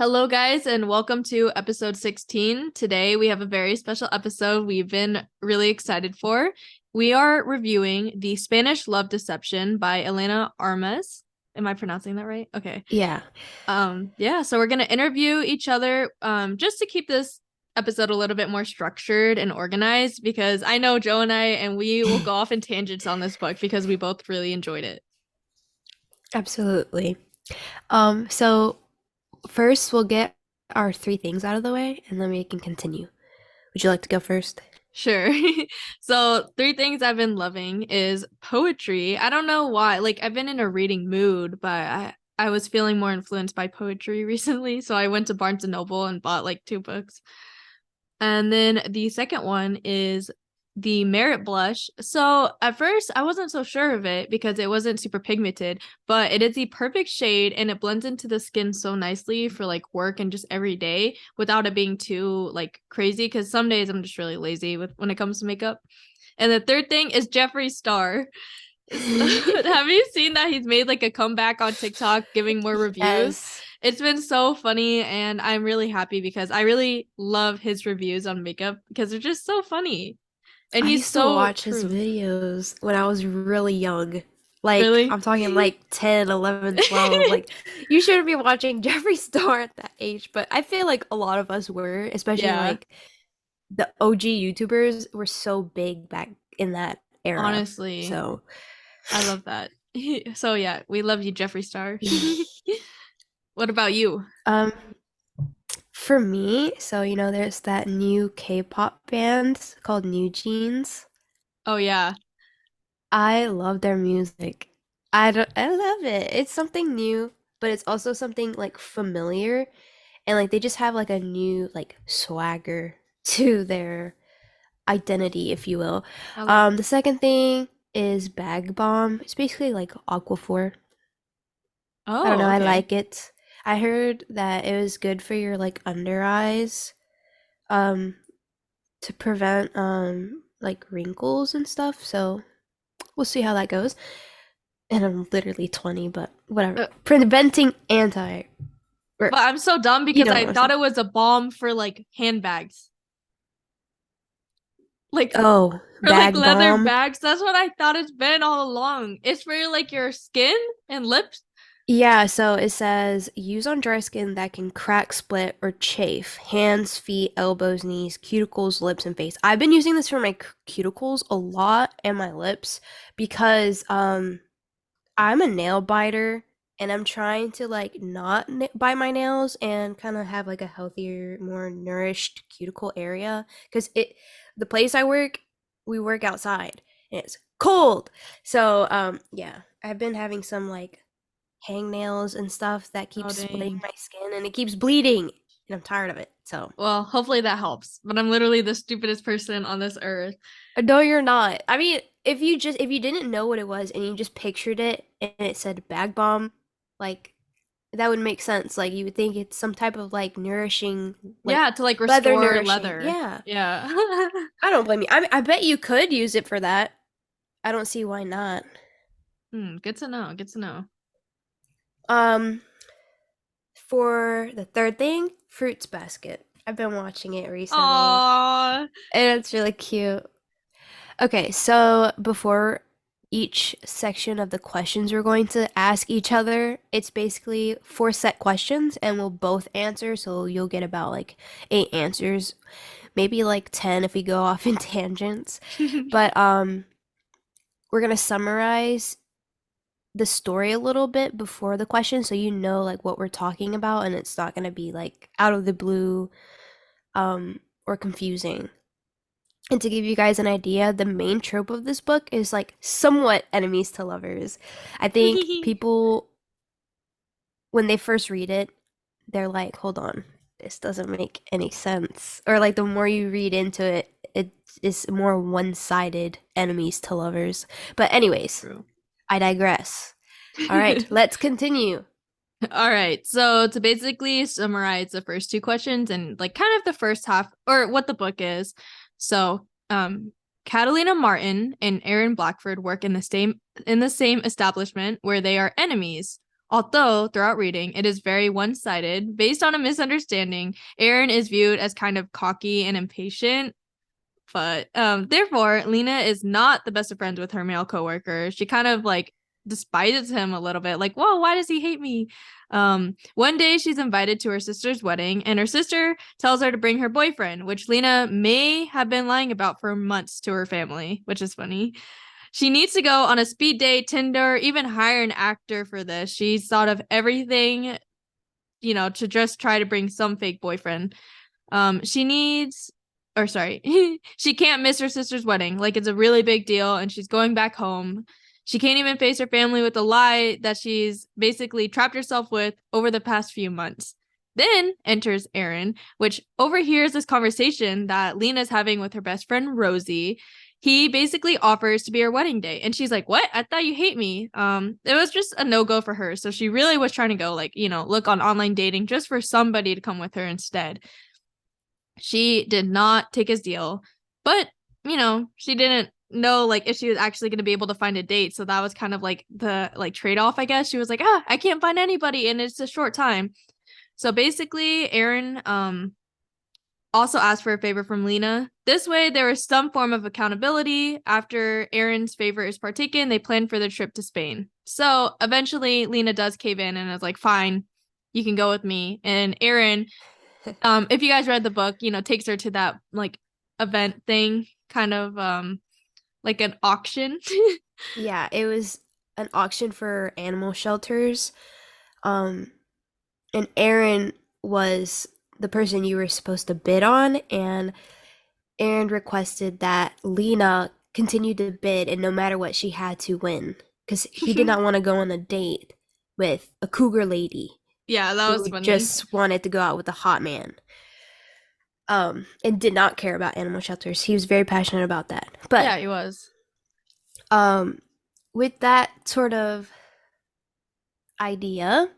Hello, guys, and welcome to episode 16. Today, we have a very special episode we've been really excited for. We are reviewing The Spanish Love Deception by Elena Armas. Am I pronouncing that right? Okay. Yeah, So we're gonna interview each other just to keep this episode a little bit more structured and organized because I know Joe and we will go off in tangents on this book because we both really enjoyed it. absolutely. So first we'll get our three things out of the way and then we can continue. Would you like to go first? Sure. So, three things I've been loving is poetry. I don't know why. Like, I've been in a reading mood, but I was feeling more influenced by poetry recently. So, I went to Barnes and Noble and bought like two books. And then the second one is the Merit Blush. So at first, I wasn't so sure of it because it wasn't super pigmented, but it is the perfect shade and it blends into the skin so nicely for like work and just every day without it being too like crazy. Because some days I'm just really lazy with when it comes to makeup. And the third thing is Jeffree Star. Have you seen that he's made like a comeback on TikTok giving more reviews? Yes. It's been so funny and I'm really happy because I really love his reviews on makeup because they're just so funny. And I he's used to so watch his true. videos when I was really young. Like, Really? I'm talking like 10, 11, 12. Like, you shouldn't be watching Jeffree Star at that age, but I feel like a lot of us were, especially Yeah, like the OG YouTubers were so big back in that era. honestly, So, I love that. So yeah, we love you, Jeffree Star. What about you? um, For me, there's that new K-pop band called New Jeans. Oh yeah. I love their music. I love it. It's something new, but it's also something like familiar, and like they just have like a new like swagger to their identity, if you will. I love The it. second thing is Bag Bomb. It's basically like Aquaphor. I don't know, Oh, I okay. like it. I heard that it was good for your like under eyes. Um, to prevent like wrinkles and stuff. So we'll see how that goes. And I'm literally 20, but whatever. Uh, Preventing anti or but I'm so dumb you because know I what I'm thought saying. it was a balm for like handbags. Like Oh, for like bag leather balm. bags. That's what I thought it's been all along. It's for like your skin and lips. Yeah, so it says use on dry skin that can crack, split, or chafe. Hands, feet, elbows, knees, cuticles, lips, and face. I've been using this for my cuticles a lot and my lips because I'm a nail biter and I'm trying to like not bite my nails and kind of have like a healthier, more nourished cuticle area because the place I work, we work outside and it's cold. So, yeah, I've been having some like hangnails and stuff that Oh keeps splitting dang. my skin and it keeps bleeding and I'm tired of it. So, Well, hopefully that helps. But I'm literally the stupidest person on this earth. no, you're not. I mean, if you didn't know what it was and you just pictured it and it said bag bomb, like that would make sense. Like you would think it's some type of like nourishing, like Yeah, to like leather restore nourishing. leather. Yeah. Yeah. I don't blame you. I bet you could use it for that. I don't see why not. Good to know. Good to know. Um, for the third thing, Fruits Basket. I've been watching it recently Aww. and it's really cute. Okay, so before each section of the questions we're going to ask each other, it's basically four set questions and we'll both answer. So you'll get about like eight answers, maybe like 10 if we go off in tangents. But we're gonna summarize the story a little bit before the question so you know like what we're talking about and it's not gonna be like out of the blue or confusing. And to give you guys an idea, the main trope of this book is like somewhat enemies to lovers. I think people, when they first read it, they're like, hold on, this doesn't make any sense. Or like the more you read into it, it is more one-sided enemies to lovers. But anyways, True. I digress. All right, let's continue. All right. So to basically summarize the first two questions and like kind of the first half or what the book is. So, Catalina Martin and Aaron Blackford work in the same establishment where they are enemies. Although, throughout reading, it is very one sided. Based on a misunderstanding, Aaron is viewed as kind of cocky and impatient. But therefore, Lena is not the best of friends with her male coworker. She kind of like despises him a little bit. Like, whoa, why does he hate me? One day she's invited to her sister's wedding, and her sister tells her to bring her boyfriend, which Lena may have been lying about for months to her family, which is funny. She needs to go on a speed date, Tinder, even hire an actor for this. She's thought of everything, to just try to bring some fake boyfriend. She needs, or sorry, she can't miss her sister's wedding. Like it's a really big deal, and she's going back home. She can't even face her family with the lie that she's basically trapped herself with over the past few months. Then enters Aaron, which overhears this conversation that Lena's having with her best friend Rosie. He basically offers to be her wedding date, and she's like, "What? I thought you hate me." It was just a no go for her. So she really was trying to go like, look on online dating just for somebody to come with her instead. She did not take his deal, but she didn't know like if she was actually going to be able to find a date. So that was kind of like the like trade off, I guess. She was like, I can't find anybody, and it's a short time. So basically, Aaron also asked for a favor from Lena. This way, there was some form of accountability. After Aaron's favor is partaken, they plan for the trip to Spain. So eventually, Lena does cave in and is like, "Fine, you can go with me." And Aaron, if you guys read the book, takes her to that like event thing, kind of like an auction. Yeah, it was an auction for animal shelters. Um, and Aaron was the person you were supposed to bid on, and Aaron requested that Lena continue to bid, and no matter what, she had to win because he did not want to go on a date with a cougar lady Yeah, that was who funny. just wanted to go out with a hot man. And did not care about animal shelters. He was very passionate about that. But Yeah, he was. um, with that sort of idea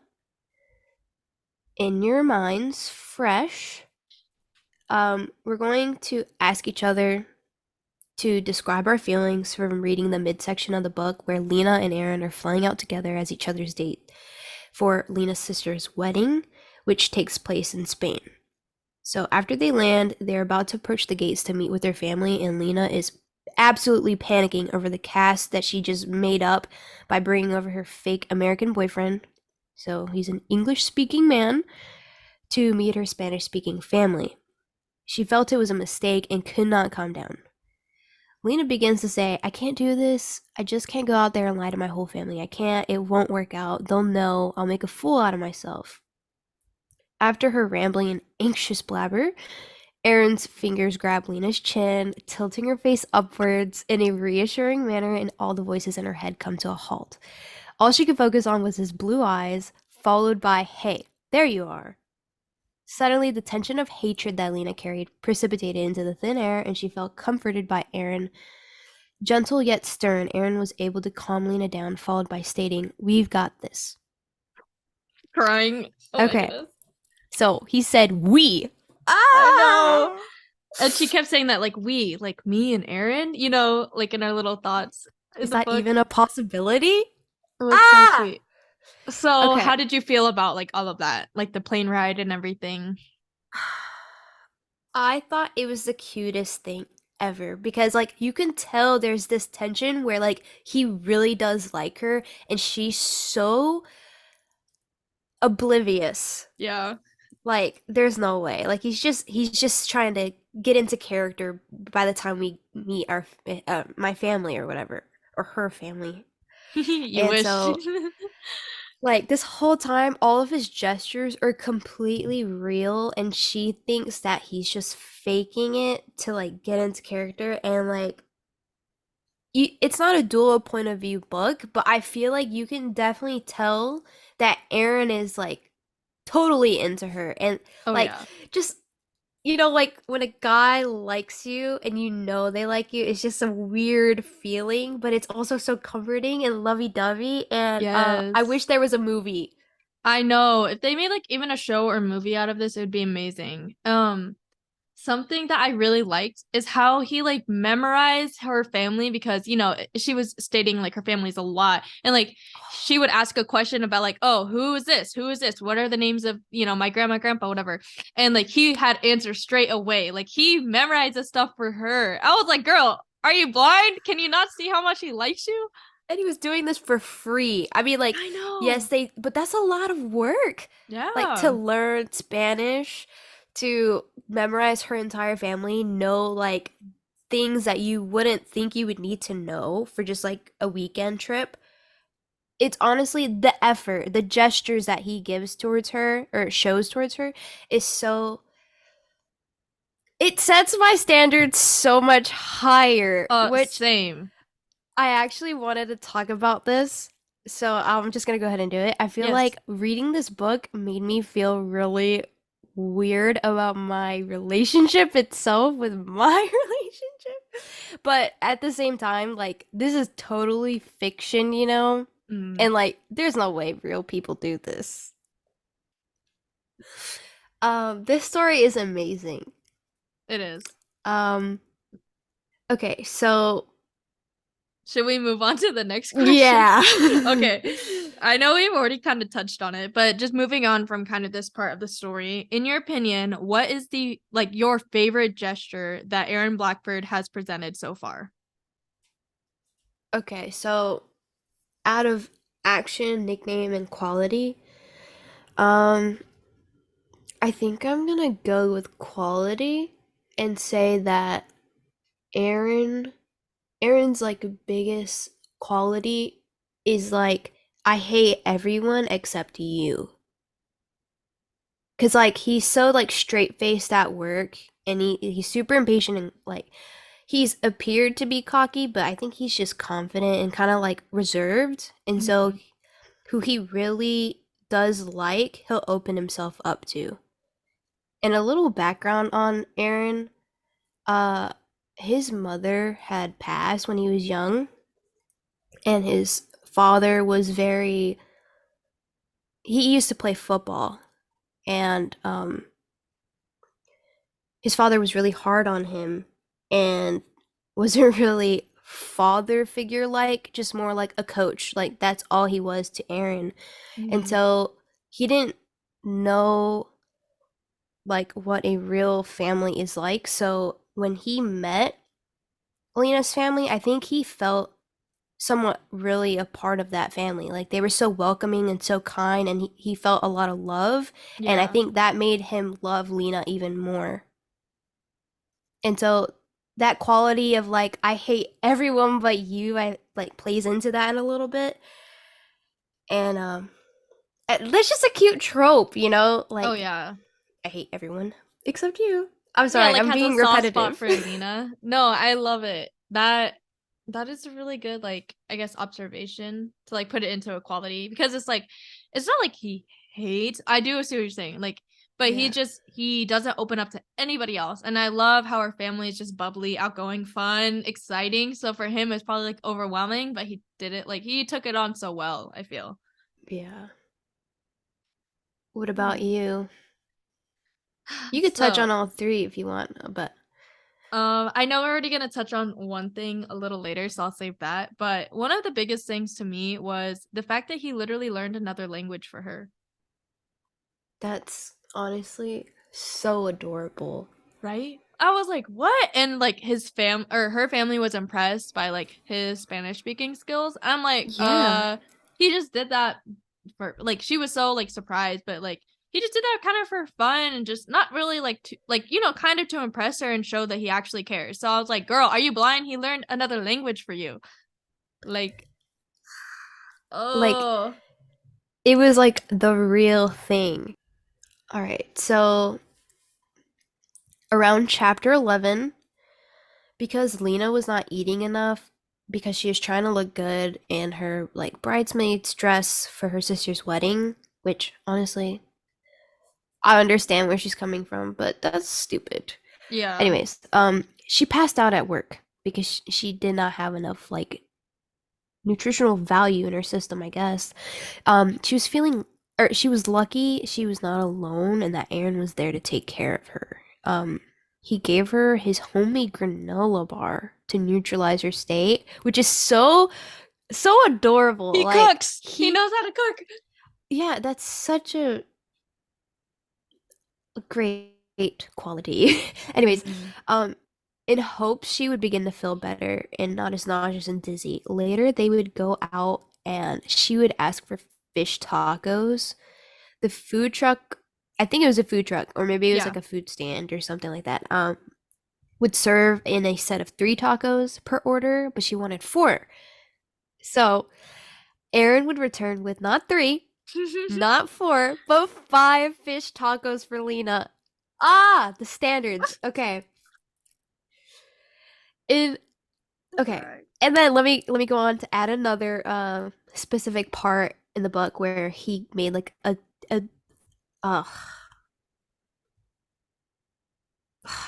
in your minds fresh, we're going to ask each other to describe our feelings from reading the midsection of the book where Lena and Aaron are flying out together as each other's date for Lena's sister's wedding, which takes place in Spain. So after they land, they're about to approach the gates to meet with their family, and Lena is absolutely panicking over the cast that she just made up by bringing over her fake American boyfriend. So he's an English speaking man to meet her Spanish speaking family. She felt it was a mistake and could not calm down. Lena begins to say, I can't do this. I just can't go out there and lie to my whole family. I can't. It won't work out. They'll know. I'll make a fool out of myself. After her rambling and anxious blabber, Erin's fingers grab Lena's chin, tilting her face upwards in a reassuring manner, and all the voices in her head come to a halt. All she could focus on was his blue eyes, followed by, hey, there you are. Suddenly, the tension of hatred that Lena carried precipitated into the thin air, and she felt comforted by Aaron. Gentle yet stern, Aaron was able to calm Lena down, followed by stating, we've got this. Crying. Oh my Okay, goodness. so he said, we. I know. Ah! And she kept saying that like we, like me and Aaron, like in our little thoughts in Is the that book. even a possibility? It was so Ah! sweet. So, Okay. how did you feel about like all of that? Like the plane ride and everything? I thought it was the cutest thing ever because like you can tell there's this tension where like he really does like her and she's so oblivious. Yeah. Like there's no way. Like he's just trying to get into character by the time we meet our my family or whatever or her family. You And wish. so like this whole time, all of his gestures are completely real, and she thinks that he's just faking it to like get into character. And like, it's not a dual point of view book, but I feel like you can definitely tell that Aaron is like totally into her, and Oh like yeah. just like when a guy likes you and you know they like you, it's just a weird feeling, but it's also so comforting and lovey-dovey. And I Yes. wish there was a movie. I know. If they made like even a show or movie out of this, it would be amazing. something that I really liked is how he like memorized her family because she was stating like her family's a lot and like she would ask a question about like, oh, who is this, who is this, what are the names of my grandma, grandpa, whatever, and like he had answers straight away, like he memorized the stuff for her. I was like, girl, are you blind? Can you not see how much he likes you? And he was doing this for free. I mean, like, I yes, know. but that's a lot of work. Like, to Yeah. learn Spanish, to memorize her entire family, know, like, things that you wouldn't think you would need to know for just, like, a weekend trip. It's honestly the effort, the gestures that he gives towards her, or shows towards her, is so. It sets my standards so much higher, which Same. I actually wanted to talk about this, so I'm just gonna go ahead and do it. I feel Yes. like reading this book made me feel really weird about my relationship itself with my relationship. But at the same time, like, this is totally fiction, you know? Mm, And like, there's no way real people do this. This story is amazing. it is. Um, okay, so Should we move on to the next question? yeah. Okay. I know we've already kind of touched on it, but just moving on from kind of this part of the story, in your opinion, what is the like your favorite gesture that Aaron Blackbird has presented so far? Okay, so out of action, nickname, and quality, um, I think I'm gonna go with quality and say that Aaron, Aaron's like biggest quality is like, I hate everyone except you. 'Cause like he's so like straight-faced at work and he's super impatient and like he's appeared to be cocky, but I think he's just confident and kind of like reserved. And so Mhm. who he really does like, he'll open himself up to. And a little background on Aaron, uh his mother had passed when he was young, and his father was very he used to play football, and his father was really hard on him and wasn't really father figure like, just more like a coach. Like that's all he was to Aaron. And Mhm. so he didn't know like what a real family is like. So when he met Elena's family, I think he felt somewhat really a part of that family. Like they were so welcoming and so kind, and he felt a lot of love. And I Yeah. think that made him love Lena even more. And so that quality of like, I hate everyone but you, I like plays into that a little bit. And that's just a cute trope, you know? Oh Like, yeah. I hate everyone except you. I'm Yeah, sorry, like I'm has a being soft spot repetitive. for Alina. No, I love it. That is a really good like I guess observation to like put it into equality because it's not like he hates. I do see what you're saying. Like but Yeah. he doesn't open up to anybody else. And I love how our family is just bubbly, outgoing, fun, exciting. So for him it's probably like overwhelming, but he did it like he took it on so well, I feel. Yeah. What about Hmm. you? You could touch So on all three if you want, but I know we're already gonna touch on one thing a little later, so I'll save that. But one of the biggest things to me was the fact that he literally learned another language for her, that's honestly so adorable. right? I was like, what? And like his fam or her family was impressed by like his Spanish speaking skills. I'm like, Yeah. he just did that for like she was so like surprised, but like he just did that kind of for fun and just not really like to like kind of to impress her and show that he actually cares. So I was like, girl, are you blind? He learned another language for you. Like, Like, oh, it was like the real thing. All right, so around chapter 11, because Lena was not eating enough because she was trying to look good in her like bridesmaid's dress for her sister's wedding, which honestly, I understand where she's coming from, but that's stupid. yeah. Anyways, she passed out at work because she did not have enough like nutritional value in her system, I guess. She was feeling, or she was lucky she was not alone and that Aaron was there to take care of her. he gave her his homemade granola bar to neutralize her state, which is so adorable. He Like cooks. He he knows how to cook. yeah, that's such a great quality. Anyways, Mhm. um, in hopes she would begin to feel better and not as nauseous and dizzy, later they would go out and she would ask for fish tacos. The food truck, I think it was a food truck, or maybe it was Yeah. like a food stand or something like that, would serve in a set of 3 tacos per order, but she wanted 4. So Aaron would return with not 3, not 4, but 5 fish tacos for Lena. Ah, the standards. Okay. In okay. Alright. And then let me go on to add another specific part in the book where he made like a uh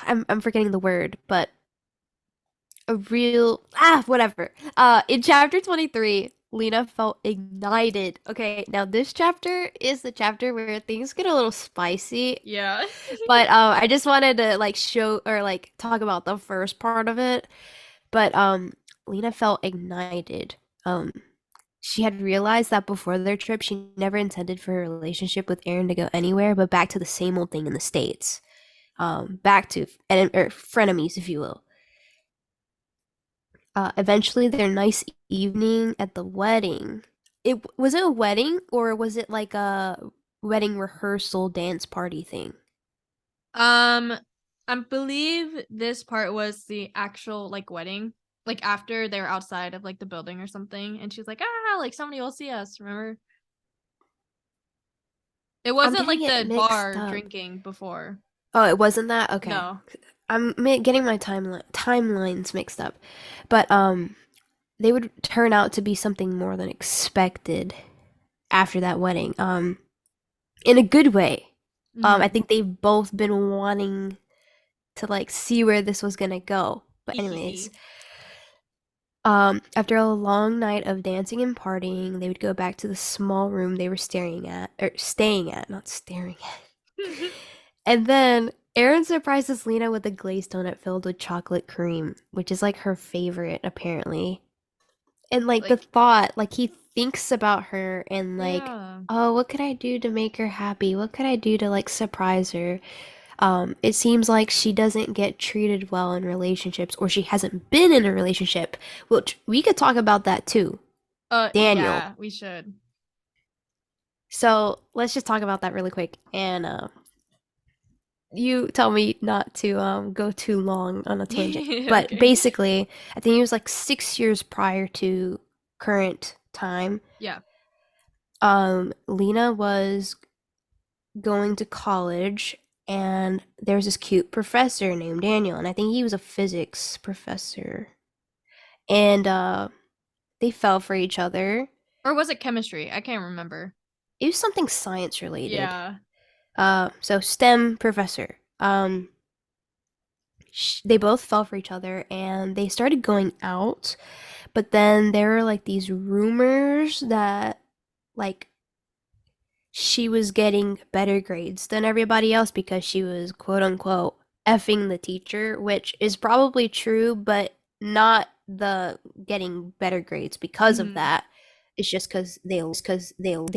I'm forgetting the word, but a real whatever. In chapter 23, Lena felt ignited. Okay, now this chapter is the chapter where things get a little spicy, Yeah. but I just wanted to like show or like talk about the first part of it. But Lena felt ignited. Um she had realized that before their trip, she never intended for her relationship with Aaron to go anywhere but back to the same old thing in the States. Back to or frenemies, if you will. Eventually, their nice evening at the wedding. It was it a wedding or was it like a wedding rehearsal dance party thing? Um, I believe this part was the actual like wedding. Like after they were outside of like the building or something, and she's like, like somebody will see us, remember? It I'm wasn't getting like it the mixed bar up. drinking before. Oh, it wasn't that? Okay. No. I'm getting my timelines mixed up. But they would turn out to be something more than expected after that wedding. In a good way. I Mm-hmm. think they've both been wanting to like see where this was gonna go. But anyways, Hee. after a long night of dancing and partying, they would go back to the small room they were staying at, not staring at. And then Erin surprises Lena with a glazed donut filled with chocolate cream, which is like her favorite, apparently. And like the Like, thought, like he thinks about her and like, yeah. oh, what could I do to make her happy? What could I do to like surprise her? It seems like she doesn't get treated well in relationships, or she hasn't been in a relationship, which we could talk about that too. Daniel. Yeah, we should. So let's just talk about that really quick. And you tell me not to go too long on a tangent. But Okay. basically, I think it was like 6 years prior to current time. Yeah. Lena was going to college and there was this cute professor named Daniel, and I think he was a physics professor. And they fell for each other. Or was it chemistry? I can't remember. It was something science related. Yeah. So STEM professor. They both fell for each other and they started going out, but then there were like these rumors that like she was getting better grades than everybody else because she was quote unquote effing the teacher, which is probably true, but not the getting better grades because of Mm-hmm. that. It's just because they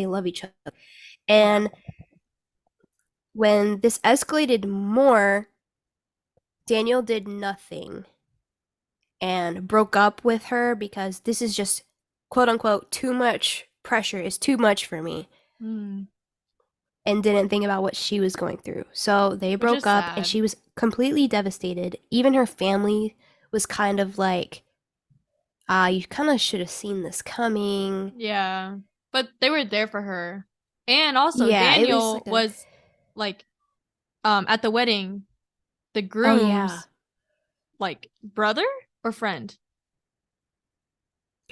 love each other. Yeah. And when this escalated more, Daniel did nothing and broke up with her because this is just quote unquote too much pressure is too much for me, Mm. and didn't think about what she was going through. So they Which broke is up and sad. she was completely devastated. Even her family was kind of like, you kind of should have seen this coming. Yeah. But they were there for her. And also Yeah, at least Daniel like a, was like at the wedding, the oh yeah, groom's like brother or friend.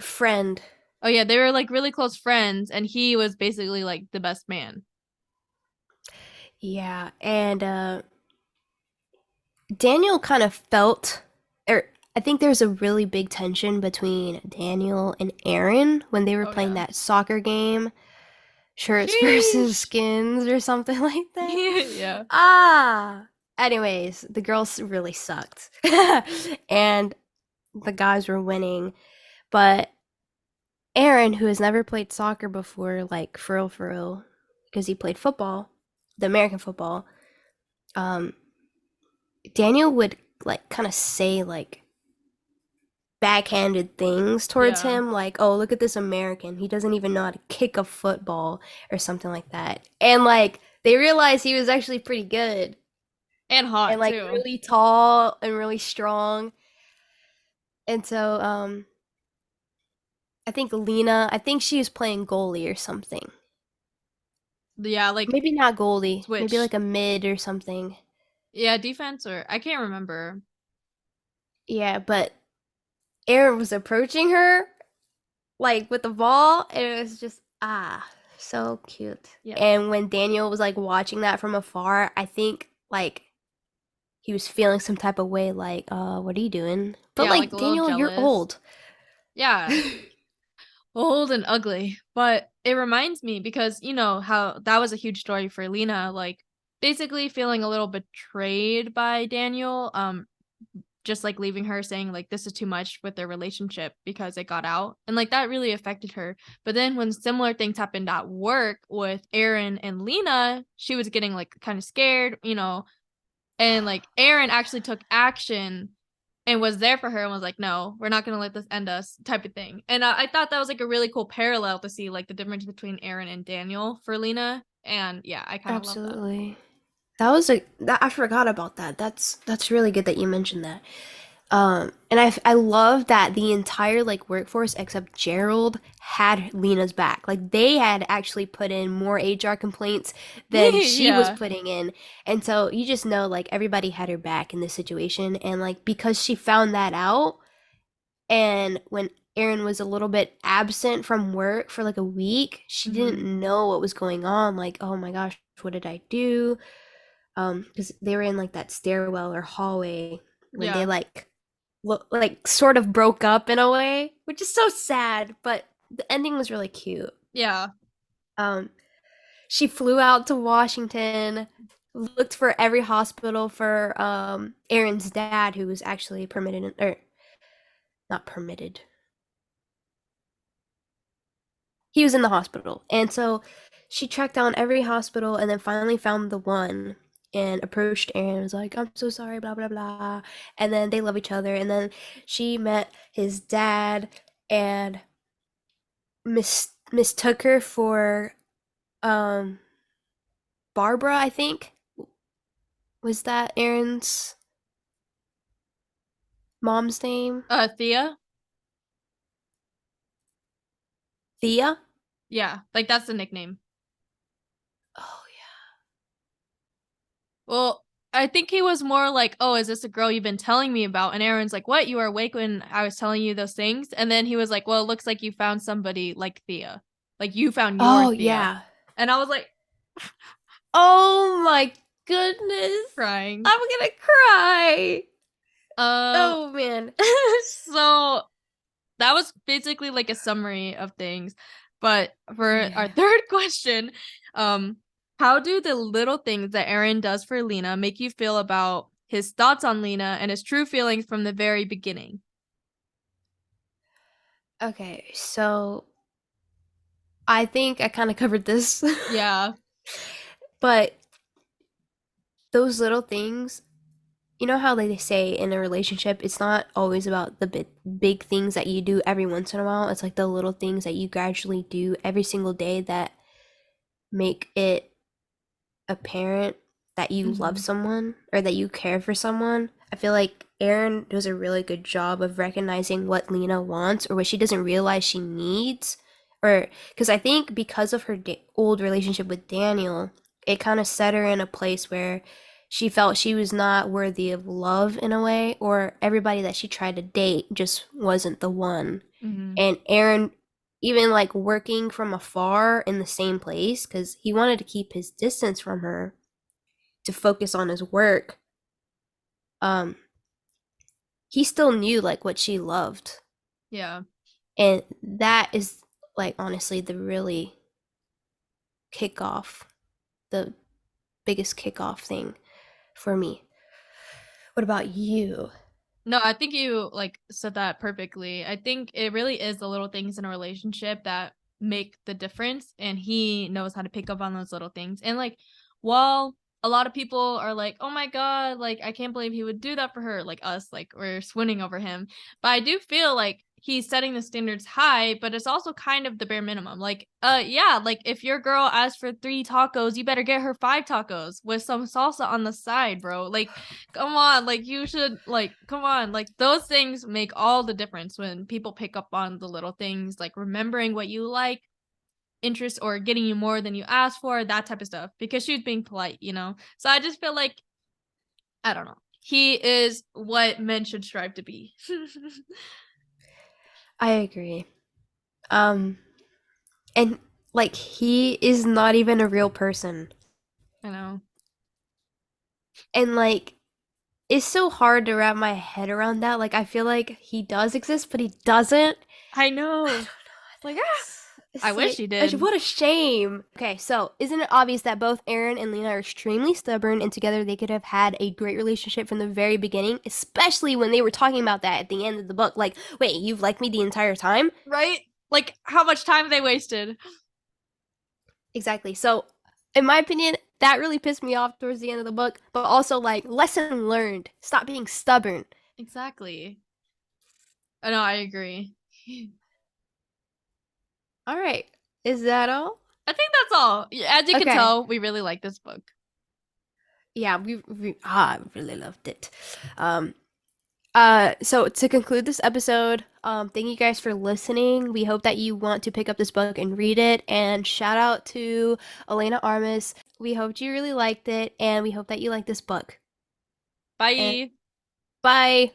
friend. Oh yeah, they were like really close friends and he was basically like the best man. Yeah, and Daniel kind of felt, or I think there's a really big tension between Daniel and Aaron when they were Oh playing yeah. that soccer game, shirts versus Sheesh. skins or something like that. Yeah. Ah. Anyways, the girls really sucked. And the guys were winning. But Aaron, who has never played soccer before, like for real, because he played football, the American football, um, Daniel would like kind of say like backhanded things towards Yeah. him, like, oh, look at this American. He doesn't even know how to kick a football or something like that. And like they realized he was actually pretty good And and hot like too. really tall and really strong. And so I think she was playing goalie or something. Yeah, like Maybe not goalie, maybe switch. like a mid or something. Yeah, defense or I can't remember. Yeah, but Aaron was approaching her like with the ball, and it was just so cute. Yeah. And when Daniel was like watching that from afar, I think like he was feeling some type of way, like, what are you doing? But Yeah, like like a little Daniel, you're jealous. old. Yeah. Old and ugly. But it reminds me because you know how that was a huge story for Lena, like basically feeling a little betrayed by Daniel. Just like leaving her saying like this is too much with their relationship because it got out. And like that really affected her. But then when similar things happened at work with Aaron and Lena, she was getting like kind of scared, you know, and like Aaron actually took action and was there for her and was like, no, we're not gonna let this end us, type of thing. And I thought that was like a really cool parallel to see like the difference between Aaron and Daniel for Lena. And yeah, I kind of love that. Absolutely. That was a that I forgot about that. That's really good that you mentioned that. And I love that the entire like workforce except Gerald had Lena's back. Like they had actually put in more HR complaints than she was Yeah. putting in. And so you just know like everybody had her back in this situation. And like because she found that out and when Erin was a little bit absent from work for like a week, she didn't Mm-hmm. know what was going on. Like, oh my gosh, what did I do? Because they were in like that stairwell or hallway when they Yeah. like sort of broke up in a way, which is so sad, but the ending was really cute. Yeah. Um, she flew out to Washington, looked for every hospital for Aaron's dad, who was actually permitted or not permitted. He was in the hospital, and so she tracked down every hospital and then finally found the one and approached Aaron and was like, I'm so sorry, blah blah blah. And then they love each other, and then she met his dad and mistook her for um Barbara, I think. Was that Aaron's mom's name? Thea. Thea? Yeah, like that's the nickname. Oh Well, I think he was more like, "Oh, is this a girl you've been telling me about?" And Aaron's like, "What? You were awake when I was telling you those things?" And then he was like, "Well, it looks like you found somebody like Thea. Like you found your Oh Thea." yeah. And I was like Oh my goodness. crying. I'm gonna cry. Um Oh man. so that was basically like a summary of things. But for our Yeah. third question, um, how do the little things that Aaron does for Lena make you feel about his thoughts on Lena and his true feelings from the very beginning? Okay, so I think I kind of covered this, Yeah. but those little things, you know how they say in a relationship, it's not always about the big things that you do every once in a while. It's like the little things that you gradually do every single day that make it apparent that you love Mm-hmm. someone or that you care for someone. I feel like Erin does a really good job of recognizing what Lena wants or what she doesn't realize she needs. Or because I think because of her old relationship with Daniel, it kind of set her in a place where she felt she was not worthy of love in a way, or everybody that she tried to date just wasn't the one. Mm-hmm. And Aaron, even like working from afar in the same place, because he wanted to keep his distance from her to focus on his work, um, he still knew like what she loved. Yeah. And that is like honestly the really kickoff, the biggest kickoff thing for me. What about you? No, I think you like said that perfectly. I think it really is the little things in a relationship that make the difference, and he knows how to pick up on those little things. And like, while a lot of people are like, "Oh my God, like I can't believe he would do that for her," like us, like we're swooning over him. But I do feel like he's setting the standards high, but it's also kind of the bare minimum. Like, yeah, like if your girl asks for 3 tacos, you better get her 5 tacos with some salsa on the side, bro. Like, come on, like you should like come on, like those things make all the difference when people pick up on the little things, like remembering what you like, interest, or getting you more than you asked for, that type of stuff. Because she was being polite, you know. So I just feel like I don't know. He is what men should strive to be. I agree. Um, and like he is not even a real person. I know. And like it's so hard to wrap my head around that. Like I feel like he does exist, but he doesn't. I I know. don't know what Like, that is. I It's wish like he did. what a shame. Okay, so isn't it obvious that both Aaron and Lena are extremely stubborn and together they could have had a great relationship from the very beginning, especially when they were talking about that at the end of the book. Like, wait, you've liked me the entire time? Right? Like how much time they wasted. Exactly. So, in my opinion, that really pissed me off towards the end of the book, but also like lesson learned. Stop being stubborn. Exactly. I know, I agree. All right. Is that all? I think that's all. As you can Okay. tell, we really like this book. Yeah, I really loved it. Um so to conclude this episode, thank you guys for listening. We hope that you want to pick up this book and read it. And shout out to Elena Armas. We hope you really liked it, and we hope that you like this book. And Bye. bye.